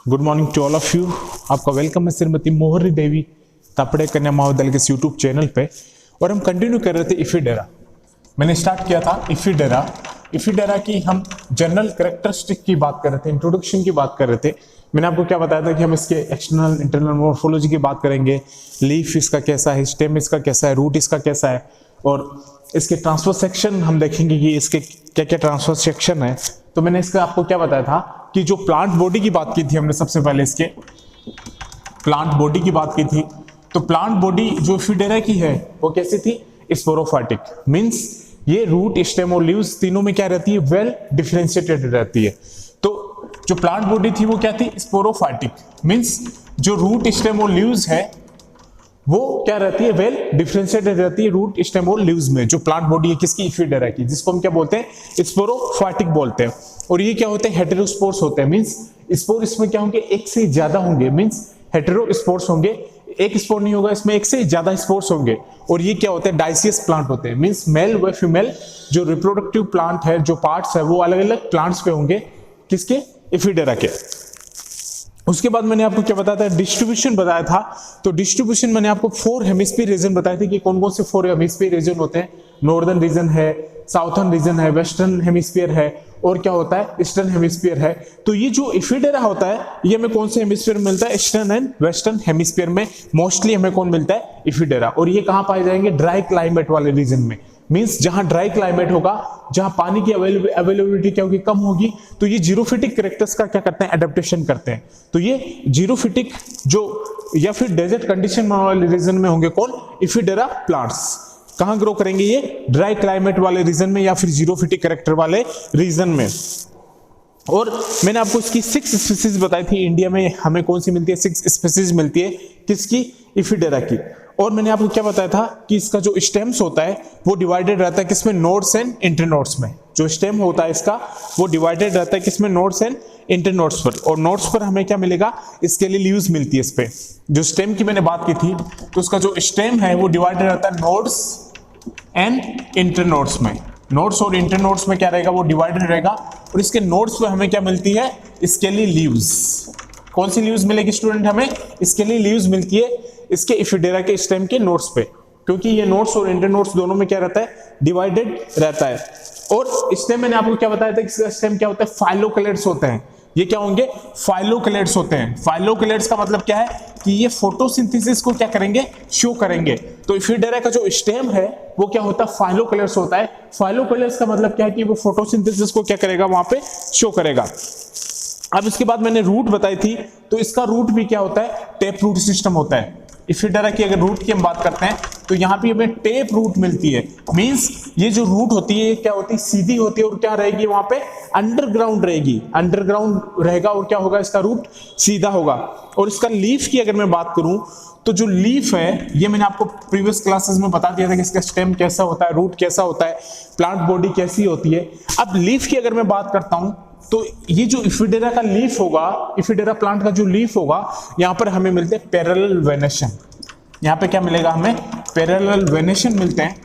Good morning to all of you. आपका welcome है श्रीमती मोहरी देवी तापड़े कन्या महाविद्यालय के यूट्यूब चैनल पे। और हम कंटिन्यू कर रहे थे इफिडेरा। मैंने स्टार्ट किया था इफिडेरा की हम जनरल कैरेक्टरिस्टिक की बात कर रहे थे, इंट्रोडक्शन की बात कर रहे थे। मैंने आपको क्या बताया था कि हम इसके एक्सटर्नल इंटरनल मॉर्फोलॉजी की बात करेंगे, लीफ इसका कैसा है, स्टेम इसका कैसा है, रूट इसका कैसा है, और इसके ट्रांसफर सेक्शन हम देखेंगे कि इसके क्या क्या ट्रांसफर सेक्शन है। तो मैंने इसका आपको क्या बताया था कि जो प्लांट बॉडी की बात की थी हमने, सबसे पहले इसके प्लांट बॉडी की बात की थी। तो प्लांट बॉडी जो इफिडेरा की है वो कैसी थी? स्पोरोफाइटिक, मींस ये रूट, स्टेम और लीव्स तीनों में क्या रहती है? वेल डिफरेंशिएटेड रहती है। तो जो प्लांट बॉडी थी वो क्या थी? स्पोरोफाइटिक, मींस जो रूट, स्टेम और लीव्स है वो क्या रहती है? वेल डिफरेंशिएटेड रहती है रूट, स्टेम और लीव्स में। जो प्लांट बॉडी है किसकी? इफिडेरा की, जिसको हम क्या बोलते हैं? स्पोरोफाइटिक बोलते हैं। और ये क्या होते हैं? हेटेरोस्पोर्स होते हैं, मींस स्पोर इसमें क्या होंगे? एक से ज्यादा होंगे, मींस हेटेरोस्पोर्स होंगे। एक स्पोर नहीं होगा, इसमें एक से ज्यादा स्पोर्स होंगे। और ये क्या होते हैं? डाइसियस प्लांट होते हैं, मींस मेल व फीमेल जो रिप्रोडक्टिव प्लांट है, जो पार्ट्स है वो अलग अलग प्लांट्स पे होंगे। किसके? इफिडेरा के। उसके बाद मैंने आपको क्या बताया था? डिस्ट्रीब्यूशन बताया था। तो डिस्ट्रीब्यूशन मैंने आपको 4 हेमिस्फीयर रीजन बताए थे कि कौन कौन से 4 हेमिस्फीयर रीजन होते हैं। नॉर्दर्न रीजन है, साउथर्न रीजन है, वेस्टर्न हेमिस्फीयर है, और क्या होता है? ईस्टर्न हेमिस्फीयर है। तो ये जो इफिडेरा होता है ये हमें कौन से हेमिस्फीयर में मिलता है? ईस्टर्न एंड वेस्टर्न हेमिस्फीयर में मोस्टली हमें कौन मिलता है? इफिडेरा। और ये कहां पाए जाएंगे? ड्राई क्लाइमेट वाले रीजन में, मींस जहां ड्राई क्लाइमेट होगा, जहां पानी की अवेलेबिलिटी क्या होगी? कम होगी। तो ये जीरोफिटिक कैरेक्टर्स का क्या करते हैं? एडेप्टेशन करते हैं। तो ये जीरोफिटिक जो या फिर डेजर्ट कंडीशन वाले रीजन में होंगे कौन? इफिडेरा प्लांट्स। कहां ग्रो करेंगे ये? ड्राई क्लाइमेट वाले रीजन में या फिर जीरोफिटिक कैरेक्टर वाले रीजन में। और मैंने आपको इसकी 6 स्पीसीज बताई थी। इंडिया में हमें कौन सी मिलती है? 6 स्पीसीज मिलती है। किसकी? इफिडेरा की। और मैंने आपको क्या बताया था कि इसका जो स्टेम्स होता है वो डिवाइडेड रहता है किसमें? नोड्स एंड इंटरनोड्स में। जो स्टेम होता है इसका वो डिवाइडेड रहता है किसमें? नोड्स एंड इंटरनोड्स पर। और नोड्स पर हमें क्या मिलेगा? इसके लिए लीव्स मिलती है। इस पे जो स्टेम की मैंने बात की थी, तो उसका जो स्टेम है वो डिवाइडेड रहता है नोड्स एंड इंटरनोड्स में। नोड्स और इंटरनोड्स में क्या रहेगा? वो डिवाइडेड रहेगा। और इसके नोड्स पे हमें क्या मिलती है? इसके लिए लीव्स। कौन सी लीव्स मिलेगी स्टूडेंट? हमें इसके लिए लीव्स मिलती है इसके इफिडेरा के स्टेम के नोड्स पे, क्योंकि ये नोड्स और इंटरनोड्स दोनों में क्या रहता है? डिवाइडेड रहता है। और स्टेम मैंने आपको क्या बताया था कि इसका स्टेम क्या होता है? फाइलोक्लेट्स होते हैं। ये क्या होंगे? फाइलोक्लेट्स होते हैं। फाइलोक्लेट्स का मतलब क्या है? कि ये फोटोसिंथेसिस को क्या करेंगे? शो करेंगे। तो इफिडेरा का जो स्टेम है वो क्या होता है? फाइलोक्लेट्स होता है। फाइलोक्लेट्स का मतलब क्या है? कि वो फोटोसिंथेसिस को क्या करेगा? वहां पे शो करेगा। अब इसके बाद मैंने रूट बताई थी, तो इसका रूट भी क्या होता है? टेप रूट सिस्टम होता है। इफिडेरा की अगर रूट की हम बात करते हैं तो यहाँ पे हमें टेप रूट मिलती है। मींस ये जो रूट होती है क्या होती है? सीधी होती है। और क्या रहेगी? वहां पे अंडरग्राउंड रहेगी, अंडरग्राउंड रहेगा। और क्या होगा? इसका रूट सीधा होगा। और इसका लीफ की अगर मैं बात करूं तो जो लीफ है ये मैंने आपको प्रीवियस क्लासेस में बता दिया था कि इसका स्टेम कैसा होता है, रूट कैसा होता है, प्लांट बॉडी कैसी होती है। अब लीफ की अगर मैं बात करता हूं तो ये जो इफिडेरा का लीफ होगा, इफिडेरा प्लांट का जो लीफ होगा, यहां पर हमें मिलते हैं पैरेलल वेनेशन। यहां पे क्या मिलेगा? हमें पैरेलल वेनेशन मिलते हैं।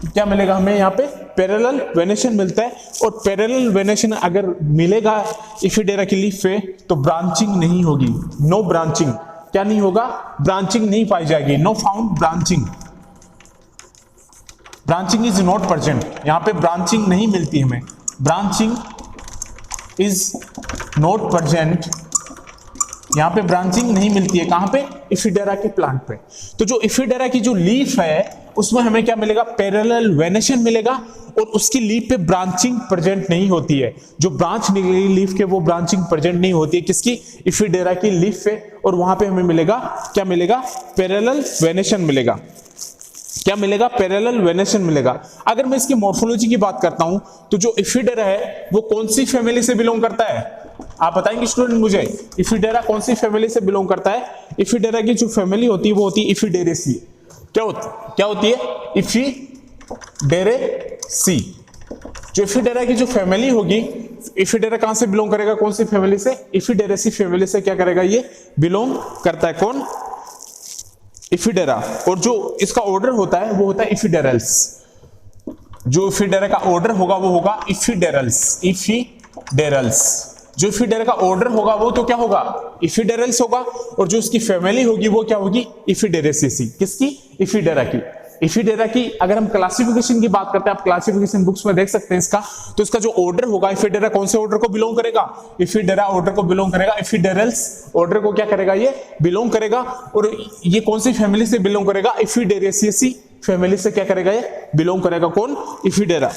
क्या मिलेगा हमें? यहां पे पैरेलल वेनेशन मिलता है। और पैरेलल वेनेशन अगर मिलेगा इफिडेरा की लीफ पे तो ब्रांचिंग नहीं होगी। No branching. क्या नहीं होगा? ब्रांचिंग नहीं पाई जाएगी। No found branching. Branching is not present. यहां पे ब्रांचिंग नहीं मिलती हमें। Branching is not present. यहां पे ब्रांचिंग नहीं मिलती है। कहां पे? इफिडेरा के प्लांट पे। तो जो इफिडेरा की जो लीफ है उसमें हमें क्या मिलेगा? पैरेलल वेनेशन मिलेगा। और उसकी लीफ पे ब्रांचिंग प्रेजेंट नहीं होती है। जो ब्रांच निकलेगी लीफ के वो ब्रांचिंग प्रेजेंट नहीं होती है। किसकी? इफिडेरा की लीफ पे। और वहां पे हमें मिलेगा क्या? मिलेगा पैरेलल वेनेशन मिलेगा। क्या मिलेगा? पैरेलल वेनेशन मिलेगा। अगर मैं इसकी मॉर्फोलॉजी की बात करता हूं तो जो इफिडेरा है वो कौन सी फैमिली से बिलोंग करता है? आप बताएंगे स्टूडेंट मुझे, इफिडेरा कौन सी फैमिली से बिलोंग करता है? इफिडेरा की जो फैमिली होती है वो होती है इफिडेरेसी। क्या होती है? इफिडेरेसी। जो इफिडेरा की जो फैमिली होगी, इफिडेरा कहां से बिलोंग करेगा? कौन सी फैमिली से? इफिडेरेसी फैमिली से क्या करेगा? ये बिलोंग करता है। कौन? इफिडेरा। और जो इसका ऑर्डर होता है वो होता है इफिडेरल्स। जो इफिडेरा का ऑर्डर होगा वो होगा इफिडेरल्स। इफिडेरल्स जो इफिडेरा का ऑर्डर होगा वो तो क्या होगा, इफिडेरल्स होगा, और जो उसकी फैमिली होगी वो क्या होगी, इफिडेरेसिएसी। किसकी, इफिडेरा की। इफिडेरा की अगर हम क्लासिफिकेशन की बात करते हैं, आप क्लासिफिकेशन बुक्स में देख सकते हैं इसका, तो इसका जो ऑर्डर होगा, इफिडेरा कौन से ऑर्डर को बिलोंग करेगा, इफिडेरा ऑर्डर को बिलोंग करेगा, इफिडेरल्स ऑर्डर को क्या करेगा, ये बिलोंग करेगा। और ये कौन सी फैमिली से बिलोंग करेगा, इफिडेरेसिएसी फैमिली से क्या करेगा, ये बिलोंग करेगा, कौन, इफिडेरा।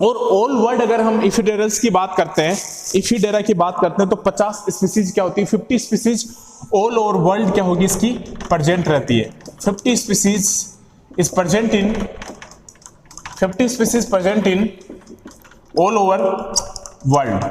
और ऑल वर्ल्ड अगर हम इफिडेरल्स की बात करते हैं, इफिडेरा की बात करते हैं, तो 50 स्पीसीज क्या होती है, 50 स्पीसीज ऑल ओवर वर्ल्ड क्या होगी इसकी, प्रेजेंट रहती है। 50 species is present in 50 species present in all over world।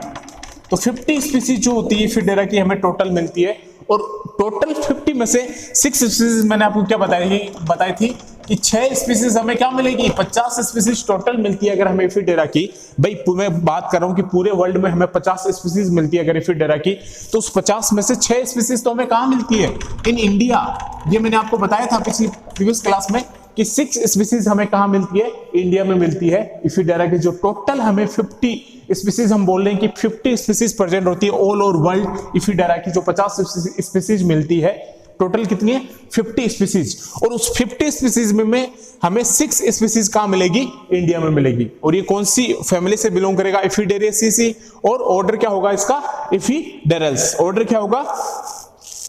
तो 50 स्पीसीज जो होती है इफिडेरा की हमें टोटल मिलती है, और टोटल 50 में से 6 स्पीसीज मैंने आपको क्या बताई थी कि 6 स्पीसीज हमें क्या मिलेगी, 50 स्पीसीज टोटल मिलती है अगर हमें इफिडेरा की। भाई मैं बात कर रहा हूं कि पूरे वर्ल्ड में हमें 50 स्पीसीज मिलती है अगर इफिडेरा की, तो उस 50 में से 6 स्पीसीज तो हमें कहां मिलती है, इन इंडिया। ये मैंने आपको बताया था पिछली प्रीवियस क्लास में कि 6 स्पीसीज हमें कहां मिलती है, इंडिया में मिलती है इफिडेरा की। जो टोटल हमें 50 स्पीसीज, हम बोल रहे हैं कि 50 स्पीसीज प्रेजेंट होती है ऑल ओवर वर्ल्ड इफिडेरा की, जो 50 स्पीसीज मिलती है, टोटल कितनी है, 50 स्पीसीज। और उस 50 स्पीसीज में हमें 6 स्पीसीज कहां मिलेगी, इंडिया में मिलेगी। और ये कौन सी फैमिली से बिलोंग करेगा, इफिडेरेसिएसी, और ऑर्डर क्या होगा इसका, इफिडेरल्स। ऑर्डर क्या होगा,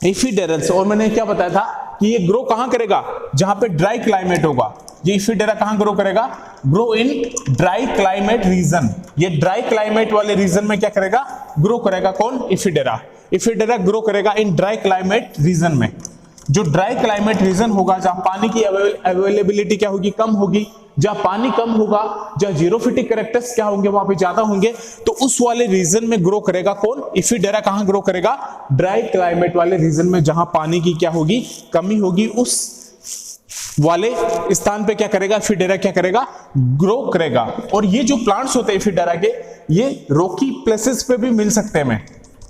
इफिडेरल्स। और मैंने क्या बताया था कि ये ग्रो कहां करेगा, जहां पे ड्राई क्लाइमेट होगा। ये इफिडेरा कहां ग्रो करेगा, grow in dry climate reason. ये ड्राई क्लाइमेट वाले रीजन में क्या करेगा, ग्रो करेगा, कौन, इफिडेरा। इफिडेरा ग्रो करेगा इन ड्राई क्लाइमेट रीजन में। जो ड्राई क्लाइमेट रीजन होगा, जहां पानी की अवेलेबिलिटी क्या होगी, कम होगी, जहां पानी कम होगा, जहां जीरोफिटिक कैरेक्टर्स क्या होंगे, वहां पे ज्यादा होंगे, तो उस वाले रीजन में ग्रो करेगा, कौन, इफिडेरा। कहां ग्रो करेगा, ड्राई क्लाइमेट वाले रीजन में, जहां पानी की क्या होगी, कमी होगी, उस वाले स्थान पे क्या करेगा, इफिडेरा क्या करेगा, ग्रो करेगा। और ये जो प्लांट्स होते हैं इफिडेरा के, ये रोकी प्लेसेस पे भी मिल सकते हैं हमें।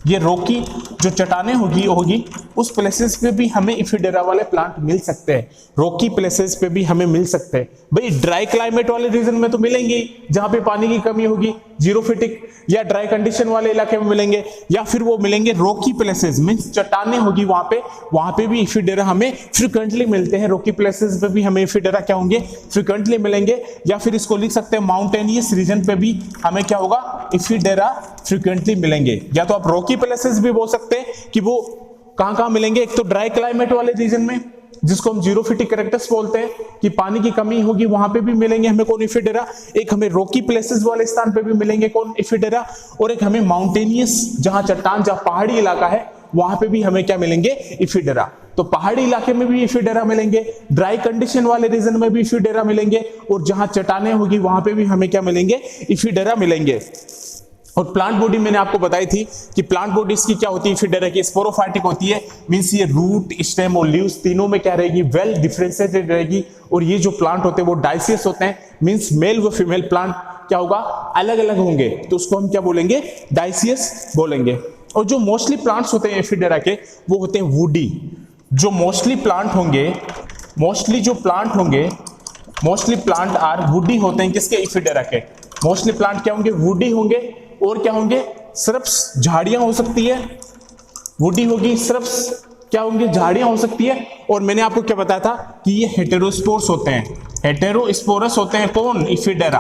ये रोकी जो चट्टानें होगी उस प्लेसेस पे भी हमें इफिडेरा वाले प्लांट मिल सकते हैं, रोकी प्लेसेस पे भी हमें मिल सकते हैं। भाई ड्राई क्लाइमेट वाले रीजन में तो मिलेंगे, जहां पे पानी की कमी होगी, जीरोफिटिक या ड्राई कंडीशन वाले इलाके में मिलेंगे, या फिर वो मिलेंगे रोकी प्लेसेस, मींस चट्टानें होगी वहां पे भी इफिडेरा हमें फ्रिक्वेंटली मिलते हैं। रोकी प्लेसेस पे भी हमें इफिडेरा क्या होंगे, फ्रिक्वेंटली मिलेंगे। या फिर इसको लिख सकते हैं माउंटेनियस रीजन पे भी हमें क्या होगा, इफिडेरा फ्रिक्वेंटली मिलेंगे। या तो आप रोकी प्लेसेस भी बोल सकते हैं कि वो कहां मिलेंगे, एक तो ड्राई क्लाइमेट वाले रीजन में, जिसको हम जीरोफिटिक कैरेक्टर्स बोलते हैं, कि पानी की कमी होगी वहां पे भी मिलेंगे हमें, कौन, इफिडेरा। एक हमें रोकी प्लेसेस वाले स्थान पे भी मिलेंगे, कौन, इफिडेरा। और एक हमें माउंटेनियस, जहां चट्टान, जहां पहाड़ी इलाका है, वहां पे भी हमें क्या मिलेंगे, इफिडेरा। तो पहाड़ी इलाके में भी इफिडेरा मिलेंगे, ड्राई कंडीशन वाले रीजन में भी इफिडेरा मिलेंगे, और जहां चट्टानें होगी वहां पे भी हमें क्या मिलेंगे, इफिडेरा मिलेंगे। और प्लांट बॉडी मैंने आपको बताई थी कि प्लांट बॉडी इसकी क्या होती है, इफिडेरा की स्पोरोफाइटिक होती है, मींस ये रूट, स्टेम और लीव्स तीनों में क्या रहेगी, वेल डिफरेंशिएटेड रहेगी। और ये जो प्लांट होते हैं वो डाइसियस होते हैं, मींस मेल व फीमेल प्लांट क्या होगा, अलग अलग होंगे, तो उसको हम क्या बोलेंगे, डाइसियस बोलेंगे। और जो मोस्टली प्लांट्स होते हैं इफिडेरा के, वो होते हैं वुडी। जो मोस्टली प्लांट होंगे, मोस्टली प्लांट आर वुडी होते हैं, किसके, इफिडेरा के। मोस्टली प्लांट क्या होंगे, वुडी होंगे। और क्या होंगे, श्रब्स, झाड़ियां हो सकती है, वुडी होगी, श्रब्स क्या होंगे, झाड़ियां हो सकती है। और मैंने आपको क्या बताया था कि ये हेटेरोस्पोर्स होते हैं, हेटेरोस्पोरस होते हैं, कौन, इफिडेरा।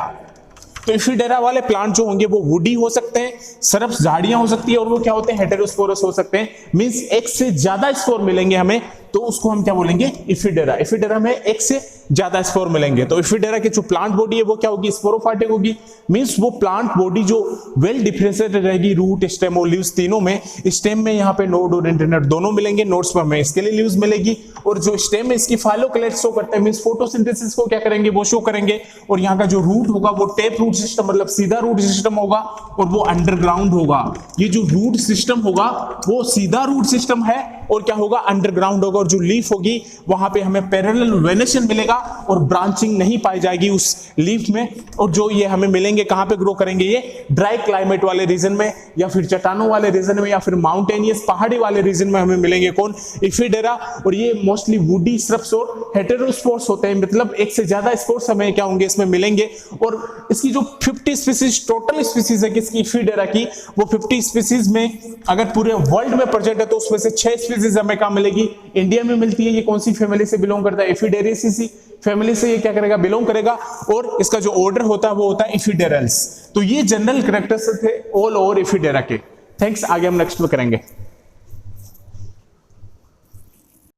तो इफिडेरा वाले प्लांट जो होंगे वो वुडी हो सकते हैं, श्रब्स, झाड़ियां हो सकती है, और वो क्या होते हैं, हेटेरोस्पोरस हो सकते हैं। मींस एक से ज्यादा स्पोर मिलेंगे हमें, तो उसको हम क्या बोलेंगे, इफिडेरा। इफिडेरा में एक से ज्यादा स्पोर मिलेंगे। तो इफिडेरा की जो प्लांट बॉडी है वो क्या होगी, स्पोरोफाइटिक होगी, मींस वो प्लांट बॉडी जो वेल डिफरेंशिएटेड रहेगी, रूट, स्टेम और लीव्स तीनों में। स्टेम में यहाँ पे नोड और इंटरनोड दोनों मिलेंगे, नोड्स पर हमें इसके लिए लीव्स मिलेगी, और जो स्टेम में इसकी फाइलोक्लेट्स शो करते हैं, मींस फोटोसिंथेसिस को क्या करेंगे, वो शो करेंगे। और यहाँ का जो रूट होगा वो टेप रूट सिस्टम, मतलब सीधा रूट सिस्टम होगा, और वो अंडरग्राउंड होगा। ये जो रूट सिस्टम होगा वो सीधा रूट सिस्टम है, और क्या होगा, अंडरग्राउंड होगा, और जो लीफ होगी वहां पे हमें पैरेलल वेनेशन मिलेगा और ब्रांचिंग नहीं पाई जाएगी उस लीफ में। और जो ये हमें मिलेंगे कहां पे ग्रो करेंगे, ये ड्राई क्लाइमेट वाले रीजन में, या फिर चट्टानों वाले रीजन में, या फिर माउंटेनियस पहाड़ी वाले रीजन में हमें मिलेंगे कौन, इफिडेरा। और ये मोस्टली वुडी श्रब्स और हेटेरोस्पोर्स होते हैं, मतलब एक से ज्यादा स्पोर्स हमें क्या होंगे इसमें मिलेंगे। और इसकी जो 50 स्पीसीज टोटल स्पीसीज है किसकी, इफिडेरा की, वो 50 स्पीसीज में अगर पूरे वर्ल्ड में प्रेजेंट है तो उसमें से 6 स्पीसीज हमें कहां मिलेगी, इंडिया में मिलती है। ये कौन सी फैमिली से बिलोंग करता है, इफिडेरेसी फैमिली से ये क्या करेगा, बिलोंग करेगा। और इसका जो ऑर्डर होता है वो होता है इफिडेरल्स। तो ये जनरल कैरेक्टर्स थे ऑल ओवर इफिडेरा के। थैंक्स, आगे हम नेक्स्ट में करेंगे।